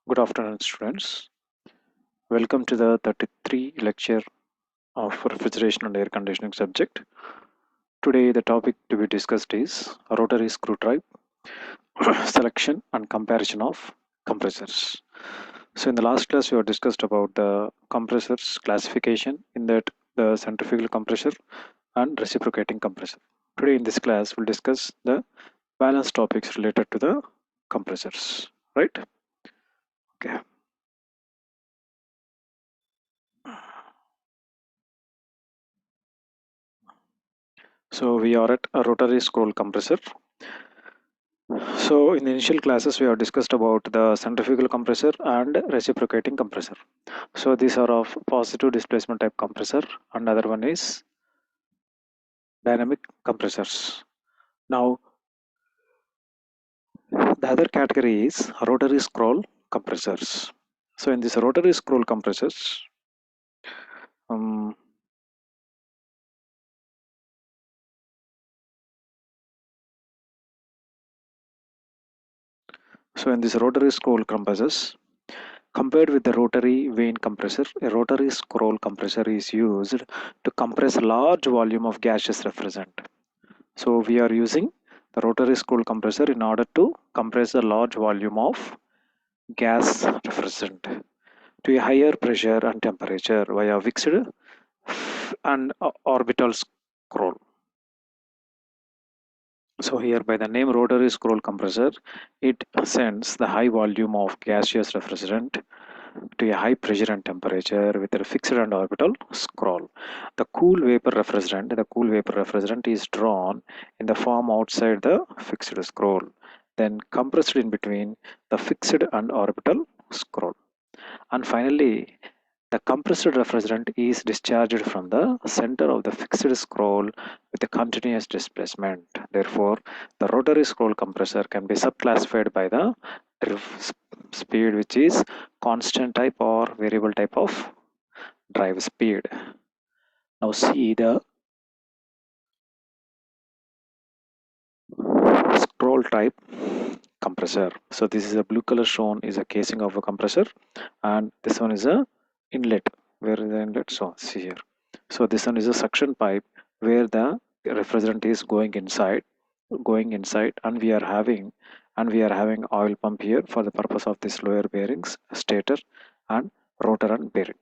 Good afternoon, students. Welcome to the 33 lecture of refrigeration and air conditioning subject. Today, the topic to be discussed is rotary screw type, selection and comparison of compressors. So, in the last class, we have discussed about the compressors classification, in that the centrifugal compressor and reciprocating compressor. Today, in this class, we'll discuss the balance topics related to the compressors. Right? Okay. So we are at a rotary scroll compressor. So in the initial classes we have discussed about the centrifugal compressor and reciprocating compressor. So these are of positive displacement type compressor, and other one is dynamic compressors. Now the other category is rotary scroll compressors. So in this rotary scroll compressors, um, so in this rotary scroll compressors, compared with the rotary vane compressor, a rotary scroll compressor is used to compress a large volume of gaseous refrigerant. So we are using the rotary scroll compressor in order to compress a large volume of gas refrigerant to a higher pressure and temperature via fixed and orbital scroll. So here by the name rotary scroll compressor, it sends the high volume of gaseous refrigerant to a high pressure and temperature with a fixed and orbital scroll. The cool vapor refrigerant is drawn in the form outside the fixed scroll, then compressed in between the fixed and orbital scroll. And finally, the compressed refrigerant is discharged from the center of the fixed scroll with a continuous displacement. Therefore, the rotary scroll compressor can be subclassified by the speed, which is constant type or variable type of drive speed. Now see the scroll type compressor. So this is a blue color shown is a casing of a compressor, and this one is a inlet. Where is the inlet? So see here. So this one is a suction pipe where the refrigerant is going inside, and we are having oil pump here for the purpose of this lower bearings, stator and rotor and bearing.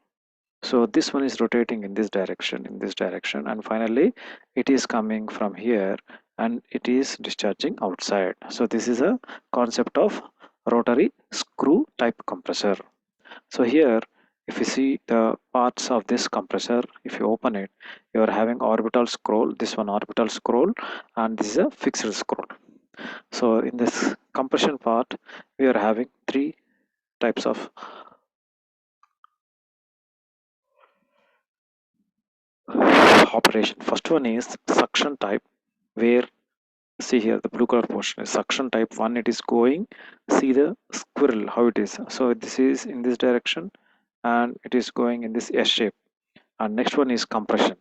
So this one is rotating in this direction, and finally it is coming from here and it is discharging outside. So this is a concept of rotary screw type compressor. So here, if you see the parts of this compressor, if you open it, you are having orbital scroll, this one orbital scroll, and this is a fixed scroll. So in this compression part, we are having three types of operation. First one is suction type, where see here the blue color portion is suction type one. It is going, see the squirrel how it is. So this is in this direction and it is going in this S shape. And next one is compression.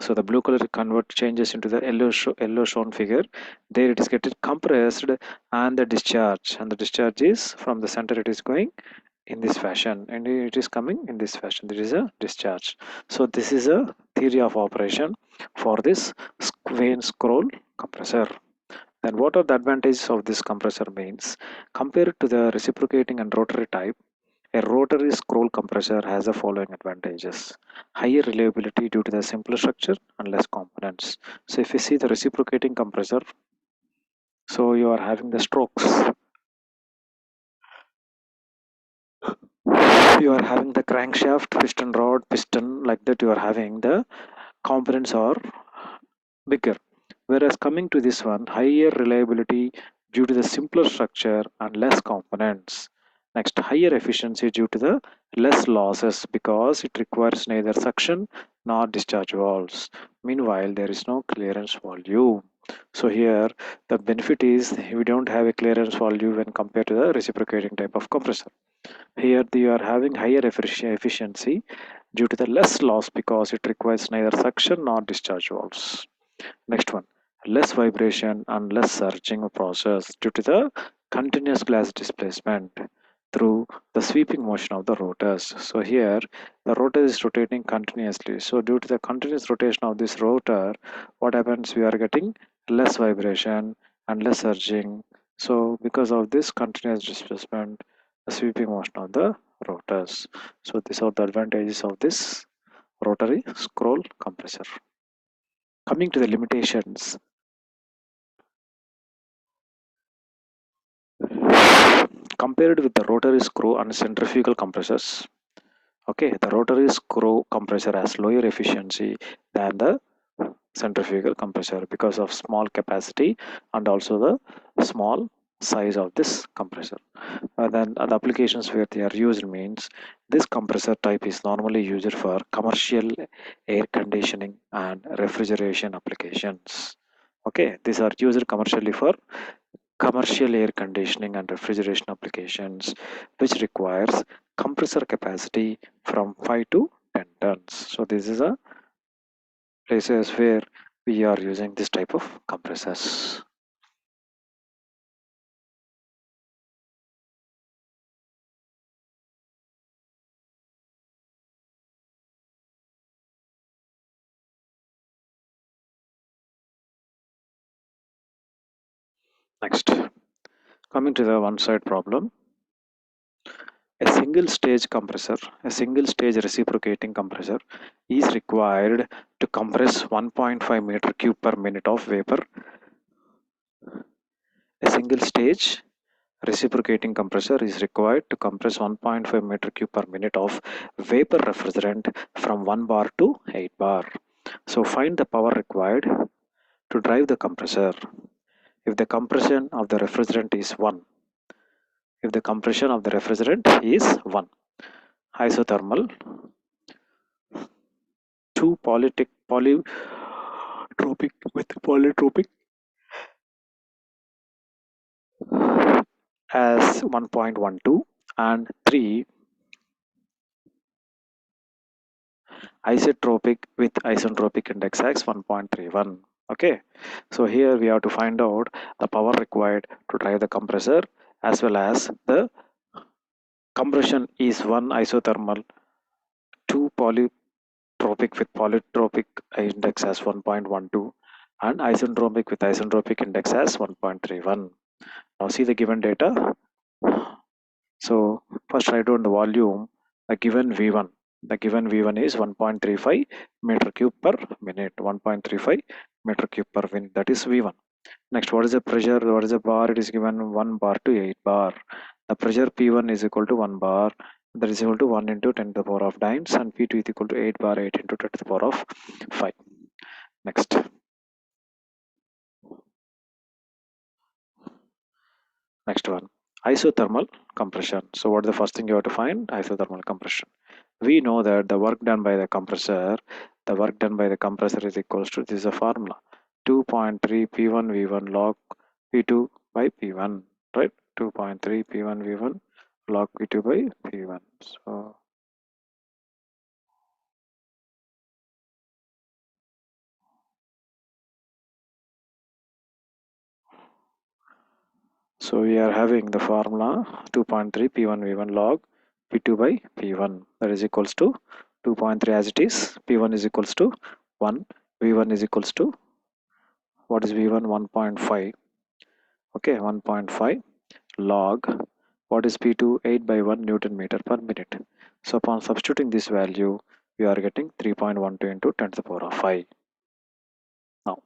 So the blue color convert changes into the yellow shown figure. There it is getting compressed, and the discharge is from the center. It is going in this fashion, and it is coming in this fashion. There is a discharge. So this is a theory of operation for this vane scroll compressor. Then what are the advantages of this compressor means? Compared to the reciprocating and rotary type, a rotary scroll compressor has the following advantages: higher reliability due to the simpler structure and less components. So if you see the reciprocating compressor, so you are having the strokes. You are having the crankshaft, piston rod, piston, like that. You are having the components are bigger. Whereas coming to this one, higher reliability due to the simpler structure and less components. Next, higher efficiency due to the less losses because it requires neither suction nor discharge valves. Meanwhile, there is no clearance volume. So here, the benefit is we don't have a clearance volume when compared to the reciprocating type of compressor. Here, you are having higher efficiency due to the less loss because it requires neither suction nor discharge valves. Next one, less vibration and less surging process due to the continuous glass displacement. through the sweeping motion of the rotors. So here the rotor is rotating continuously. So due to the continuous rotation of this rotor, what happens? We are getting less vibration and less surging. So because of this continuous displacement, the sweeping motion of the rotors. So these are the advantages of this rotary scroll compressor. Coming to the limitations, compared with the rotary screw and centrifugal compressors, okay, the rotary screw compressor has lower efficiency than the centrifugal compressor because of small capacity and also the small size of this compressor. Then the applications where they are used means this compressor type is normally used for commercial air conditioning and refrigeration applications. Okay, these are used commercially for commercial air conditioning and refrigeration applications, which requires compressor capacity from 5 to 10 tons. So this is a places where we are using this type of compressors. Next, coming to the one side problem, a single stage compressor, a single stage reciprocating compressor is required to compress 1.5 meter cube per minute of vapor. A single stage reciprocating compressor is required to compress 1.5 meter cube per minute of vapor refrigerant from 1 bar to 8 bar. So find the power required to drive the compressor. If the compression of the refrigerant is 1, if the compression of the refrigerant is 1, isothermal, 2 polytropic with polytropic as 1.12, and 3 isotropic with isentropic index as 1.31. Okay, so here we have to find out the power required to drive the compressor as well as the compression is 1 isothermal, 2 polytropic with polytropic index as 1.12, and isentropic with isentropic index as 1.31. Now see the given data. So first write down the volume, the given V1. The given V1 is 1.35 meter cube per minute. 1.35 meter cube per minute. That is V1. Next, what is the pressure? What is the bar? It is given 1 bar to 8 bar. The pressure P1 is equal to 1 bar. That is equal to 1 into 10 to the power of dynes, and P2 is equal to 8 bar 8 into 10 to the power of 5. Next. Next one, isothermal compression. So what is the first thing you have to find? Isothermal compression. We know that the work done by the compressor, is equals to, this is a formula, 2.3 P1 V1 log P2 by P1, right? 2.3 P1 V1 log P2 by P1. So we are having the formula 2.3 P1 V1 log P2 by P1, that is equals to 2.3 as it is. P1 is equals to 1, V1 is equals to, what is V1? 1.5. Okay, 1.5 log, what is P2? 8 by 1 Newton meter per minute. So upon substituting this value, we are getting 3.12 into 10 to the power of 5. Now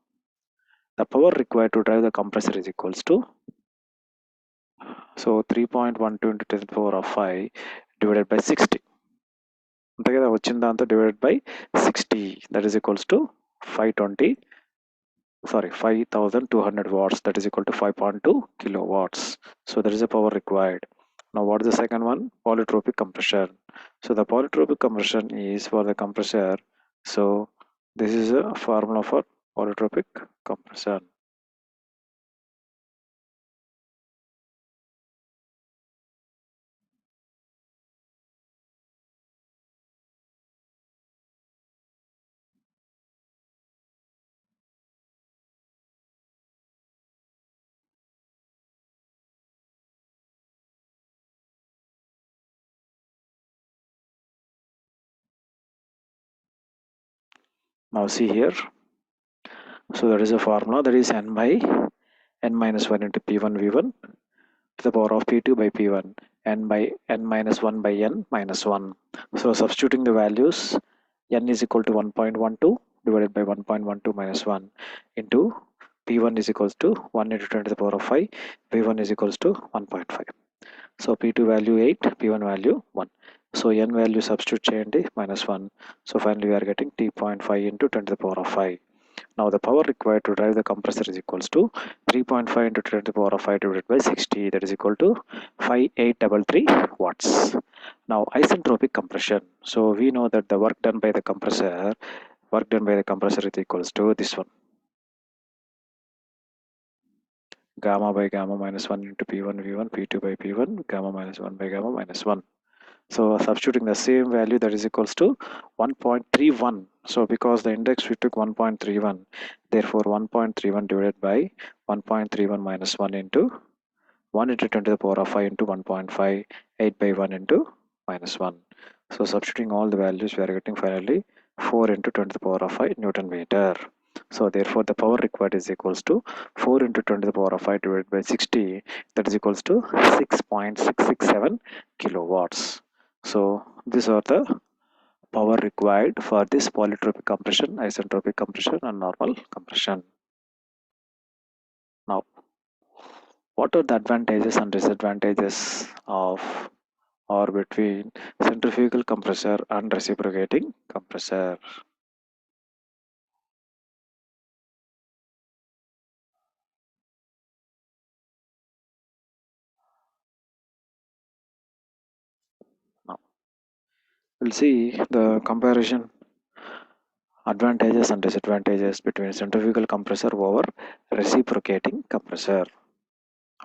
the power required to drive the compressor is equals to, so 3.12 into 10 to the power of 5 divided by 60. అంతే కదా, వచ్చిన దాంతో divided by 60, that is equals to 520, sorry, 5200 watts, that is equal to 5.2 kilowatts. So there is a power required. Now what is the second one? Polytropic compression. So the polytropic compression is for the compressor. So this is a formula for polytropic compression. Now see here, so that is a formula, that is n by n minus 1 into p1 v1 to the power of p2 by p1, n by n minus 1 by n minus 1. So substituting the values, n is equal to 1.12 divided by 1.12 minus 1 into p1 is equals to 1 into 10 to the power of 5, p1 is equals to 1.5. So p2 value 8, p1 value 1. So n value substitute cheyandi minus 1. So finally we are getting t.5 into 10 to the power of 5. Now the power required to drive the compressor is equals to 3.5 into 10 to the power of 5 divided by 60, that is equal to 5833 watts. Now isentropic compression. So we know that the work done by the compressor is equals to this one, gamma by gamma minus 1 into p1 v1 p2 by p1 gamma minus 1 by gamma minus 1. So substituting the same value, that is equals to 1.31. So because the index we took 1.31, therefore 1.31 divided by 1.31 minus 1 into 1 into 10 to the power of 5 into 1.5, 8 by 1 into minus 1. So substituting all the values, we are getting finally 4 into 10 to the power of 5 Newton meter. So therefore the power required is equals to 4 into 10 to the power of 5 divided by 60, that is equals to 6.667 kilowatts. So these are the power required for this polytropic compression, isentropic compression and normal compression. Now, what are the advantages and disadvantages of or between centrifugal compressor and reciprocating compressor? Now, we'll see the comparison advantages and disadvantages between centrifugal compressor over reciprocating compressor.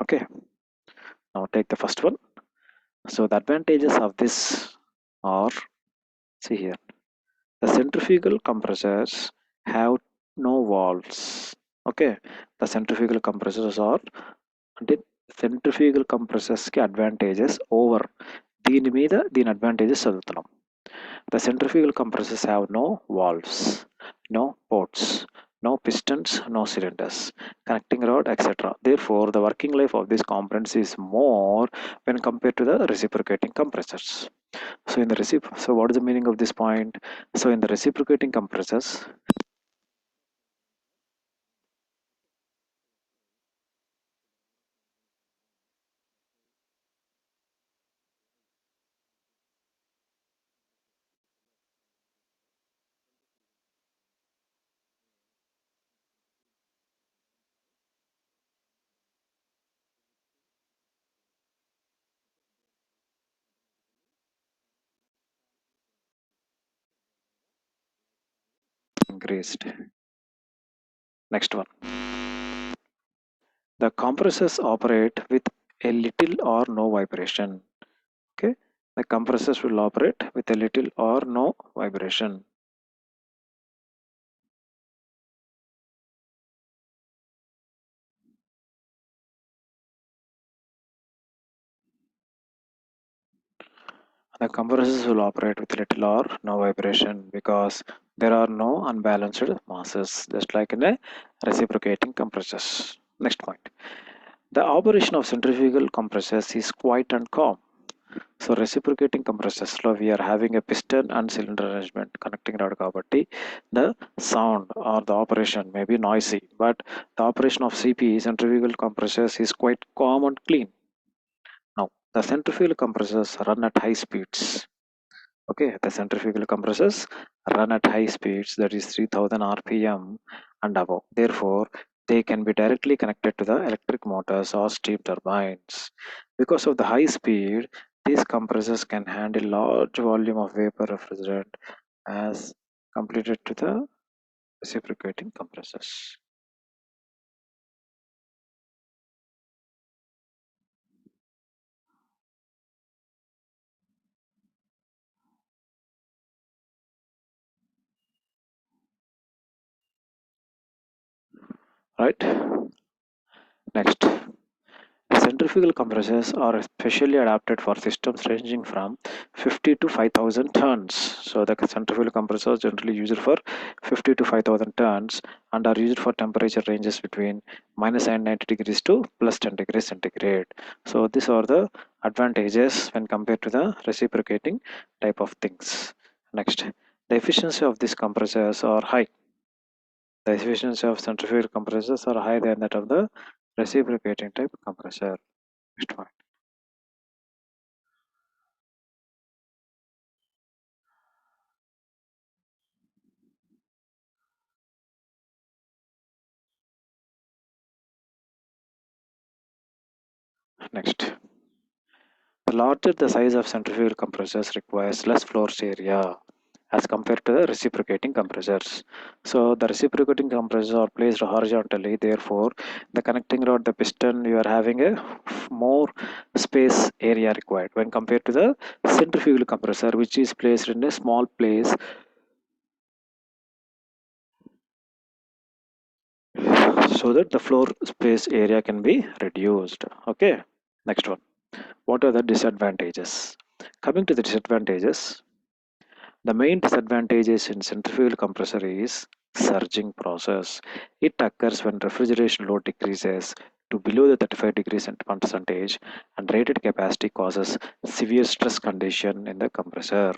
Okay, now take the first one. So the advantages of this are, see here, the centrifugal compressors have no valves. Okay, the centrifugal compressors are అంటే centrifugal compressors కి advantages over దీని advantages చదువుతున్నాం. The centrifugal compressors have no valves, no ports, no pistons, no cylinders, connecting rod, etc. Therefore, the working life of these components is more when compared to the reciprocating compressors. So in the so what is the meaning of this point? So in the reciprocating compressors, increased. Next one. The compressors operate with a little or no vibration. Okay, the compressors will operate with a little or no vibration. The compressors will operate with little or no vibration because there are no unbalanced masses, just like in a reciprocating compressors. Next point. The operation of centrifugal compressors is quiet and calm. So reciprocating compressors lo we are having a piston and cylinder arrangement connecting rod kabatti the sound or the operation may be noisy, but the operation of CP centrifugal compressors is quite calm and clean. Now the centrifugal compressors run at high speeds. Okay, the centrifugal compressors run at high speeds, that is 3000 rpm and above. Therefore, they can be directly connected to the electric motors or steam turbines. Because of the high speed, these compressors can handle large volume of vapor refrigerant as compared to the reciprocating compressors. Right? Next, centrifugal compressors are specially adapted for systems ranging from 50 to 5000 tons. So the centrifugal compressors generally used for 50 to 5000 tons and are used for temperature ranges between minus 90 degrees to plus 10 degrees centigrade. So these are the advantages when compared to the reciprocating type of things. Next, the efficiency of these compressors are high. The efficiency of centrifugal compressors are higher than that of the reciprocating type compressor. Next one. Next. The larger the size of centrifugal compressors requires less floor area as compared to the reciprocating compressors. So the reciprocating compressors are placed horizontally, therefore the connecting rod, the piston, you are having a more space area required when compared to the centrifugal compressor, which is placed in a small place so that the floor space area can be reduced. Okay, next one. What are the disadvantages? Coming to the disadvantages, the main disadvantages in centrifugal compressor is surging process. It occurs when refrigeration load decreases to below the 35 degrees percentage and rated capacity causes severe stress condition in the compressor.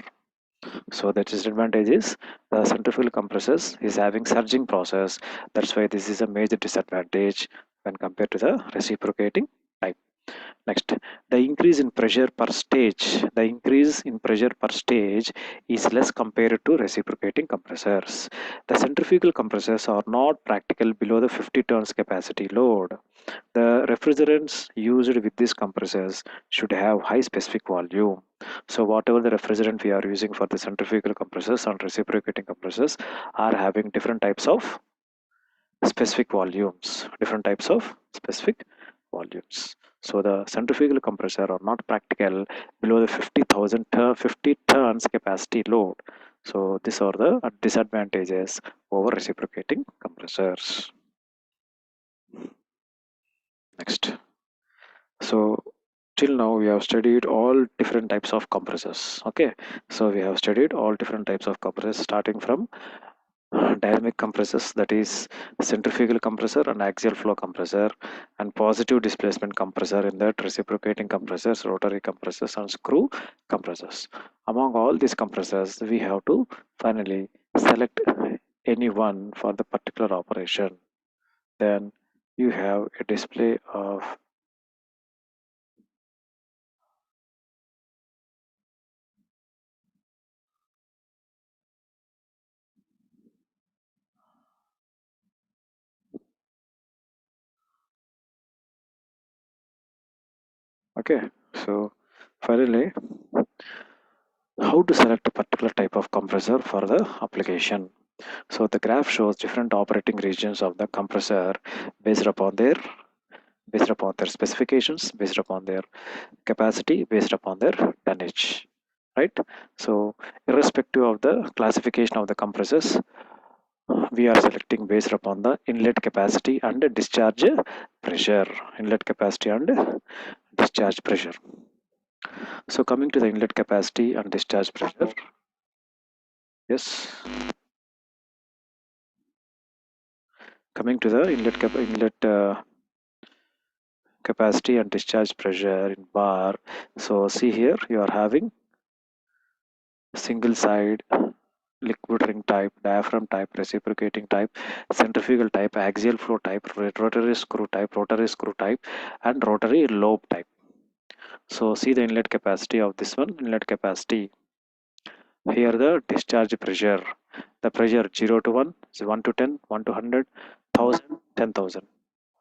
So the disadvantage is the centrifugal compressors is having surging process. That's why this is a major disadvantage when compared to the reciprocating type. Next, the increase in pressure per stage. The increase in pressure per stage is less compared to reciprocating compressors. The centrifugal compressors are not practical below the 50 tons capacity load. The refrigerants used with these compressors should have high specific volume. So whatever the refrigerant we are using for the centrifugal compressors and reciprocating compressors are having different types of specific volumes, different types of specific volumes. So the centrifugal compressor are not practical below the 50 tons capacity load. So these are the disadvantages over reciprocating compressors. Next. So till now we have studied all different types of compressors. Okay. So we have studied all different types of compressors starting from dynamic compressors, that is centrifugal compressor and axial flow compressor, and positive displacement compressor, in that reciprocating compressors, rotary compressors and screw compressors. Among all these compressors we have to finally select any one for the particular operation. Then you have a display of, okay. So finally, how to select a particular type of compressor for the application. So the graph shows different operating regions of the compressor based upon their specifications, based upon their capacity, based upon their tonnage, right? So irrespective of the classification of the compressors, we are selecting based upon the inlet capacity and discharge pressure. Inlet capacity and discharge pressure. So coming to the inlet capacity and discharge pressure, yes. Coming to the inlet capacity and discharge pressure in bar. So see here you are having single side, liquid ring type, diaphragm type, reciprocating type, centrifugal type, axial flow type, rotary screw type, and rotary lobe type. So see the inlet capacity of this one. Inlet capacity, here the discharge pressure, the pressure 0 to 1 is 1 to 10, 1 to 100, 1000, 10,000,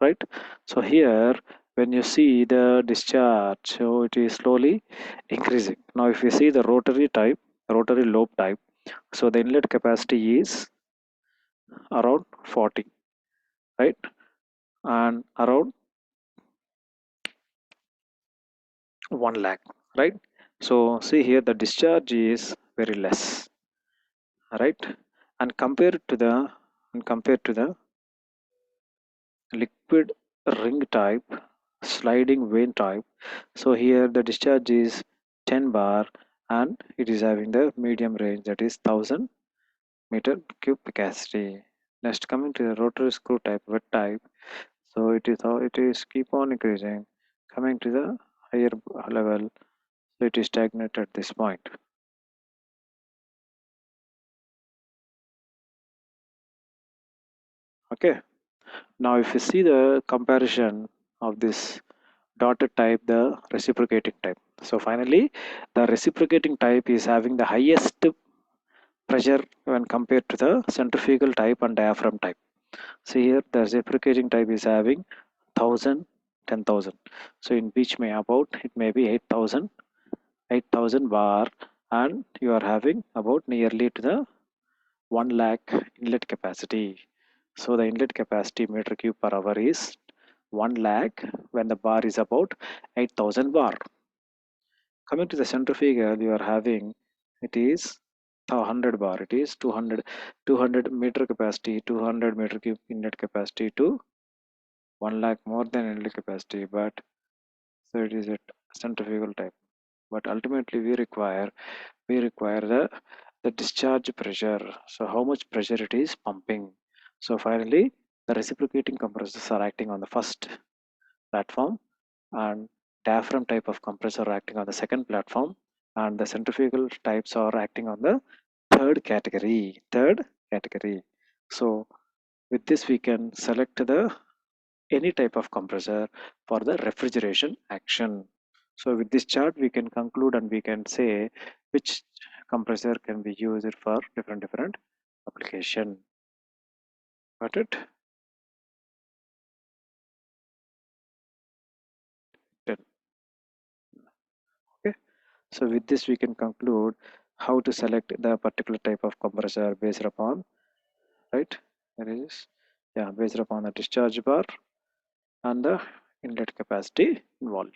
right? So here when you see the discharge, so it is slowly increasing. Now if you see the rotary type, rotary lobe type, so the inlet capacity is around 40, right? And around 1 lakh, right? So see here the discharge is very less, right? And compared to the liquid ring type, sliding vane type. So here the discharge is 10 bar and it is having the medium range, that is 1000 meter cube capacity. Next, coming to the rotary screw type, wet type. So it is how it is keep on increasing. Coming to the higher level, so it is stagnant at this point. Okay. Now if you see the comparison of this dotted type, the reciprocating type. So finally, the reciprocating type is having the highest pressure when compared to the centrifugal type and diaphragm type. See here, the reciprocating type is having 1000, 10,000. So in which may about it may be 8,000, 8,000 bar, and you are having about nearly to the 1 lakh inlet capacity. So the inlet capacity meter cube per hour is 1 lakh when the bar is about 8,000 bar. Coming to the centrifugal, you are having it is 100 bar. It is 200 meter capacity, 200 meter cube inlet capacity to 1 lakh more than inlet capacity. But so it is at centrifugal type. But ultimately we require the discharge pressure. So how much pressure it is pumping. So finally, the reciprocating compressors are acting on the first platform, and diaphragm type of compressor acting on the second platform, and the centrifugal types are acting on the third category. So with this we can select the any type of compressor for the refrigeration action. So with this chart we can conclude and we can say which compressor can be used for different application. Got it? Then, okay. So with this we can conclude how to select the particular type of compressor based upon, right? There is, yeah, based upon the discharge bar and the inlet capacity in volume,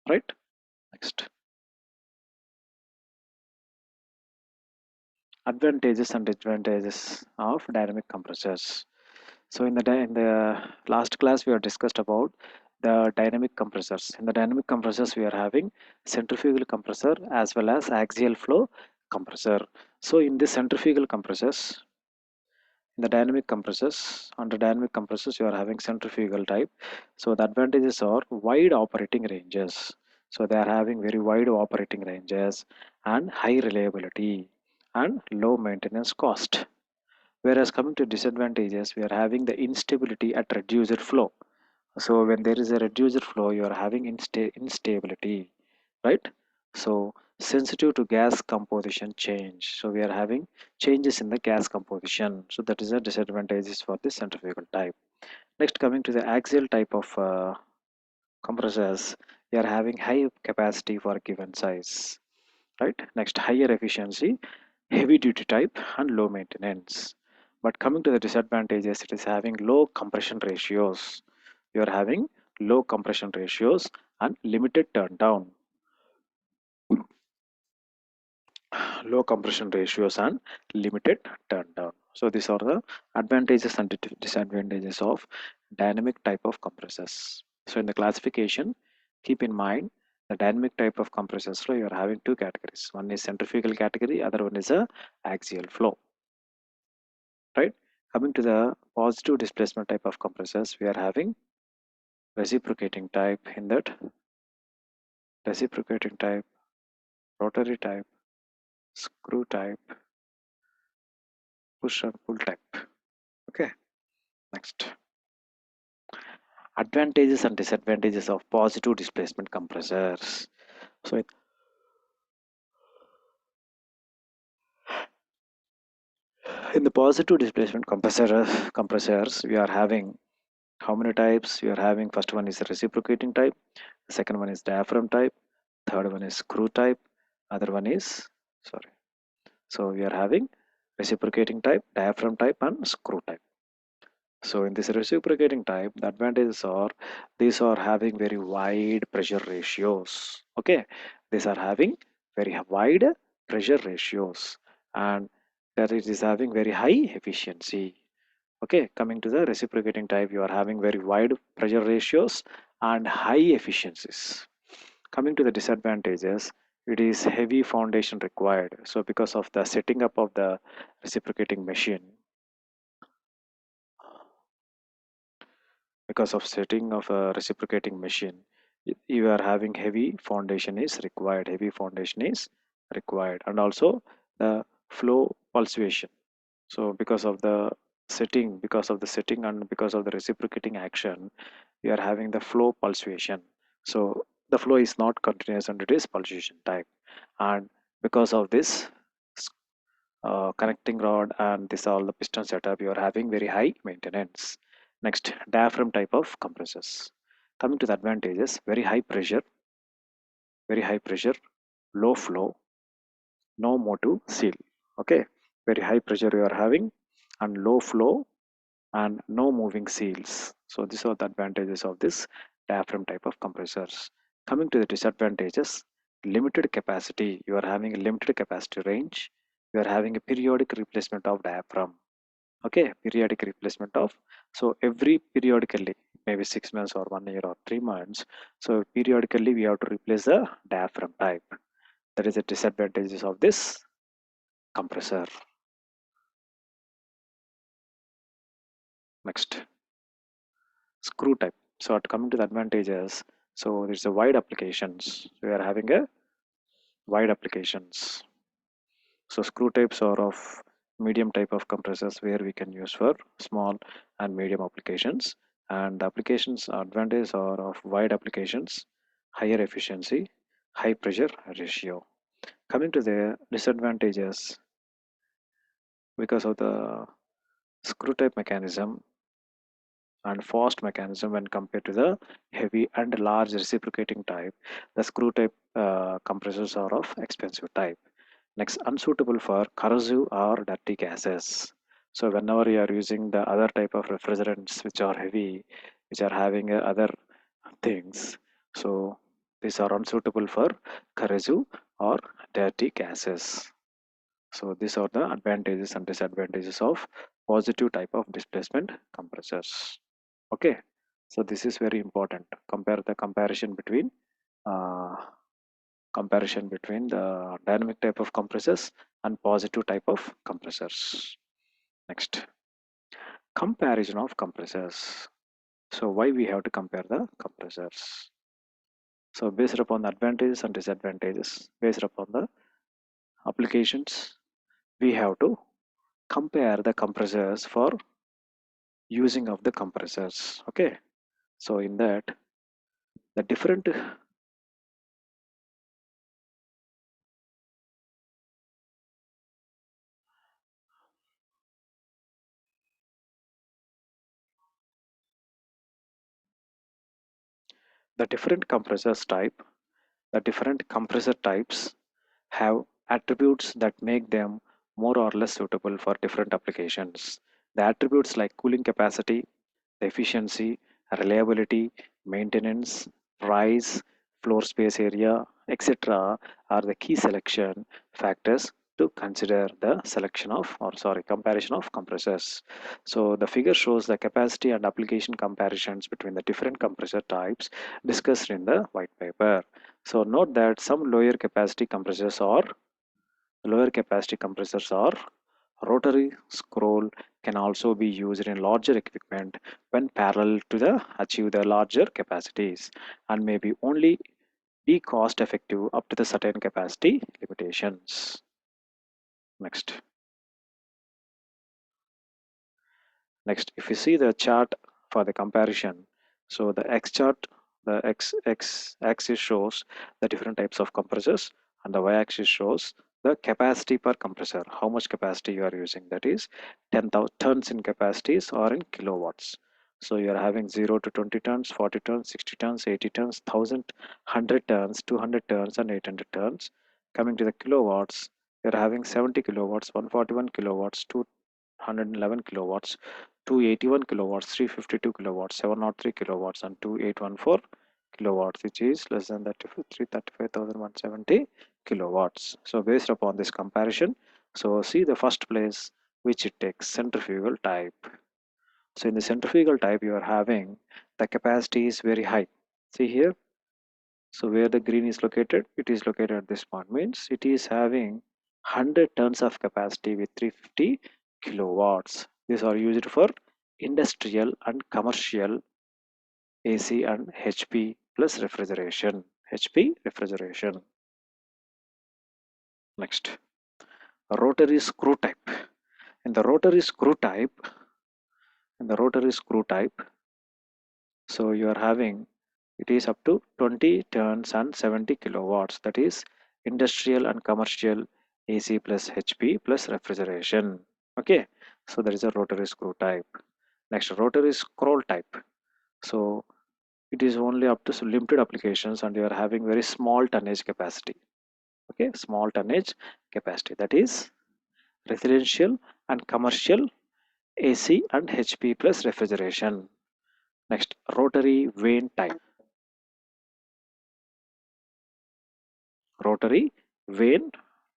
right? Next, advantages and disadvantages of dynamic compressors. So in the last class we have discussed about the dynamic compressors. In the dynamic compressors we are having centrifugal compressor as well as axial flow compressor. So in the centrifugal compressors, in the dynamic compressors, under dynamic compressors you are having centrifugal type. So the advantages are wide operating ranges. So they are having very wide operating ranges and high reliability and low maintenance cost. Whereas coming to disadvantages, we are having the instability at reduced flow. So when there is a reduced flow, you are having instability, right? So sensitive to gas composition change. So we are having changes in the gas composition. So that is a disadvantages for the centrifugal type. Next, coming to the axial type of compressors, we are having high capacity for a given size, right? Next, higher efficiency, heavy duty type and low maintenance. But coming to the disadvantages, it is having low compression ratios. You are having low compression ratios and limited turn down. Low compression ratios and limited turn down. So these are the advantages and disadvantages of dynamic type of compressors. So in the classification, keep in mind the dynamic type of compressors flow you are having two categories. One is centrifugal category, other one is a axial flow, right? Coming to the positive displacement type of compressors, we are having reciprocating type, in that reciprocating type, rotary type, screw type, push and pull type. Okay, next, advantages and disadvantages of positive displacement compressors. So in the positive displacement compressors, we are having how many types? We are having first one is the reciprocating type, the second one is diaphragm type, third one is screw type, other one is, sorry. So we are having reciprocating type, diaphragm type, and screw type. So in this reciprocating type, the advantages are these are having very wide pressure ratios. Okay, these are having very wide pressure ratios, and that it is having very high efficiency. Okay, coming to the reciprocating type, you are having very wide pressure ratios and high efficiencies. Coming to the disadvantages, it is heavy foundation required. So because of the setting up of the reciprocating machine, because of setting of a reciprocating machine, you are having heavy foundation is required. Heavy foundation is required, and also the flow pulsation. So because of the setting and because of the reciprocating action, we are having the flow pulsation. So the flow is not continuous and it is pulsation type. And because of this connecting rod and this all the piston setup, you are having very high maintenance. Next, diaphragm type of compressors. Coming to the advantages, very high pressure, low flow, no motive seal. Okay, very high pressure you are having and low flow and no moving seals. So these are the advantages of this diaphragm type of compressors. Coming to the disadvantages, limited capacity. You are having a limited capacity range. You are having a periodic replacement of diaphragm. Okay, periodic replacement of, so every periodically, maybe 6 months or 1 year or 3 months. So periodically we have to replace the diaphragm type. That is the disadvantages of this compressor. Next, screw type. So coming to the advantages, so there's a wide applications. We are having a wide applications. So screw types are of medium type of compressors where we can use for small and medium applications. And the applications advantages are of wide applications, higher efficiency, high pressure ratio. Coming to the disadvantages, because of the screw type mechanism and fast mechanism when compared to the heavy and large reciprocating type, the screw type compressors are of expensive type. Next, unsuitable for corrosive or dirty gases. So whenever you are using the other type of refrigerants which are heavy, which are having other things, so these are unsuitable for corrosive or dirty gases. So these are the advantages and disadvantages of positive type of displacement compressors. Okay, so this is very important. Compare the uh, comparison between the dynamic type of compressors and positive type of compressors. Next, comparison of compressors. So why we have to compare the compressors? So based upon the advantages and disadvantages, based upon the applications, we have to compare the compressors for using of the compressors. Okay, so in that the different compressors type, the different compressor types have attributes that make them more or less suitable for different applications. The attributes like cooling capacity, efficiency, reliability, maintenance, price, floor space area, etc. are the key selection factors to consider the selection of, or sorry, comparison of compressors. So the figure shows the capacity and application comparisons between the different compressor types discussed in the white paper. So note that some lower capacity compressors are rotary scroll can also be used in larger equipment when parallel to the achieve the larger capacities and may be only be cost effective up to the certain capacity limitations. Next. Next, if you see the chart for the comparison, so the X chart, the X axis shows the different types of compressors and the Y axis shows the capacity per compressor, how much capacity you are using. That is 10,000 tons in capacities or in kilowatts. So you are having 0 to 20 tons, 40 tons, 60 tons, 80 tons, 1000, 100 tons, 200 tons, and 800 tons. Coming to the kilowatts, you are having 70 kilowatts, 141 kilowatts, 211 kilowatts, 281 kilowatts, 352 kilowatts, 703 kilowatts, and 2814 kilowatts, which is less than that 335,170 kilowatts. So based upon this comparison, so see the first place which it takes centrifugal type. So in the centrifugal type, you are having the capacity is very high. See here. So where the green is located, it is located at this point. Means it is having 100 tons of capacity with 350 kilowatts. These are used for industrial and commercial AC and HP plus refrigeration. HP refrigeration. Next, rotary screw type. In the rotary screw type, in the rotary screw type, so you are having it is up to 20 turns and 70 kilowatts. That is industrial and commercial AC plus HP plus refrigeration. Okay, so there is a rotary screw type. Next, rotary scroll type. So it is only up to limited applications and you are having very small tonnage capacity. Okay, small tonnage capacity, that is residential and commercial AC and HP plus refrigeration. Next, rotary vane type. Rotary vane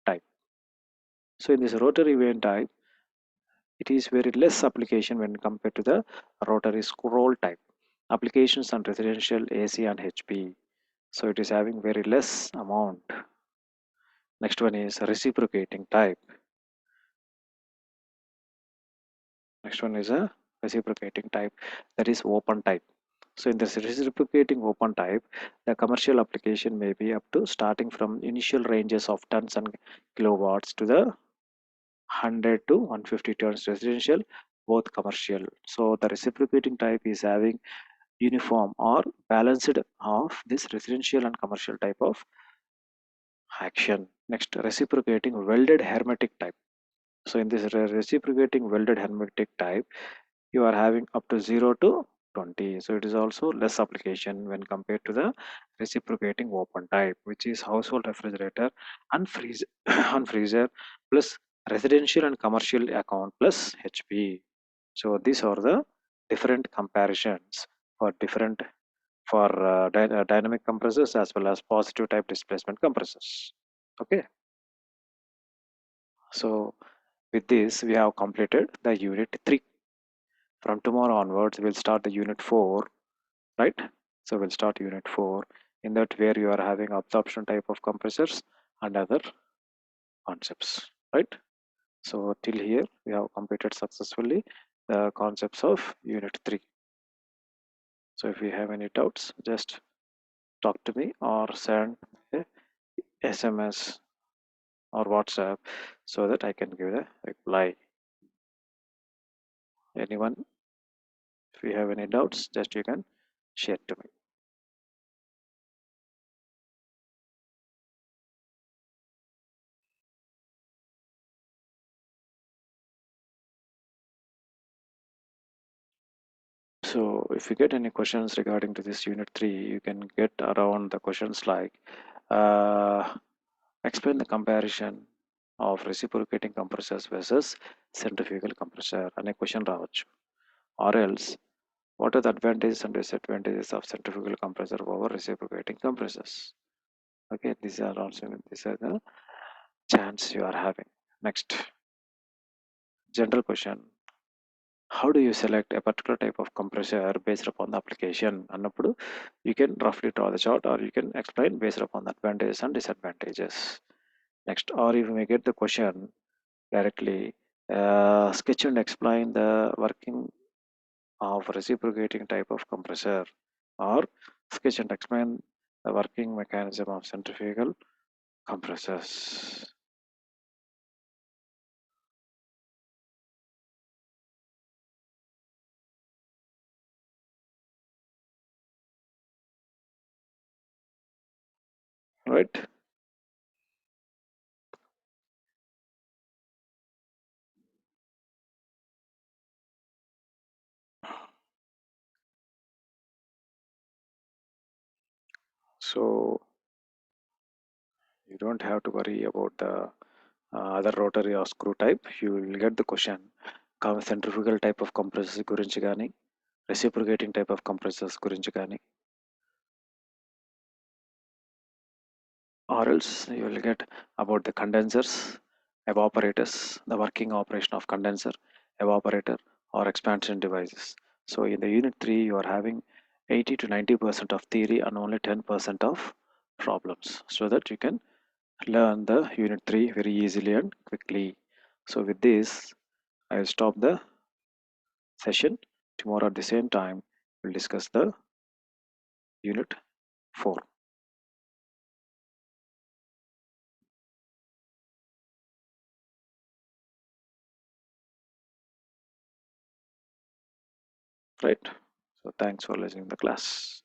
type. So in this rotary vane type, it is very less application when compared to the rotary scroll type. Applications on residential AC and HP. So it is having very less amount. Next one is reciprocating type. Next one is a reciprocating type, that is open type. So in this reciprocating open type, the commercial application may be up to starting from initial ranges of tons and kilowatts to the 100 to 150 tons residential, both commercial. So the reciprocating type is having uniform or balanced of this residential and commercial type of action. Next, reciprocating welded hermetic type. So in this reciprocating welded hermetic type, you are having up to 0 to 20. So it is also less application when compared to the reciprocating open type, which is household refrigerator and freezer and freezer plus residential and commercial account plus HP. So these are the different comparisons for different for dynamic compressors as well as positive type displacement compressors. Okay, so with this we have completed the unit 3. From tomorrow onwards we'll start the unit 4, right? So we'll start unit 4, in that where you are having absorption type of compressors and other concepts, right? So till here we have completed successfully the concepts of unit 3. So if you have any doubts, just talk to me or send a SMS or WhatsApp so that I can give a reply. Anyone, if you have any doubts, just you can share to me. So if you get any questions regarding to this unit 3, you can get around the questions like uh, explain the comparison of reciprocating compressors versus centrifugal compressor అనే question రావచ్చు. Or else, what are the advantages and disadvantages of centrifugal compressor over reciprocating compressors? Okay, these are the chance you are having. Next, general question. How do you select a particular type of compressor based upon the application? Annappudu, you can roughly draw the chart or you can explain based upon the advantages and disadvantages. Next, or you may get the question directly, sketch and explain the working of reciprocating type of compressor, or sketch and explain the working mechanism of centrifugal compressors. Right? So you don't have to worry about the other rotary or screw type. You will get the question. Centrifugal type of compressors గురించి కానీ reciprocating type of compressors గురించి కానీ, or else you will get about the condensers, evaporators, the working operation of condenser, evaporator, or expansion devices. So in the unit 3 you are having 80 to 90% of theory and only 10% of problems, so that you can learn the unit 3 very easily and quickly. So with this, I will stop the session. Tomorrow at the same time, we'll discuss the unit 4. Right. So thanks for listening to the class.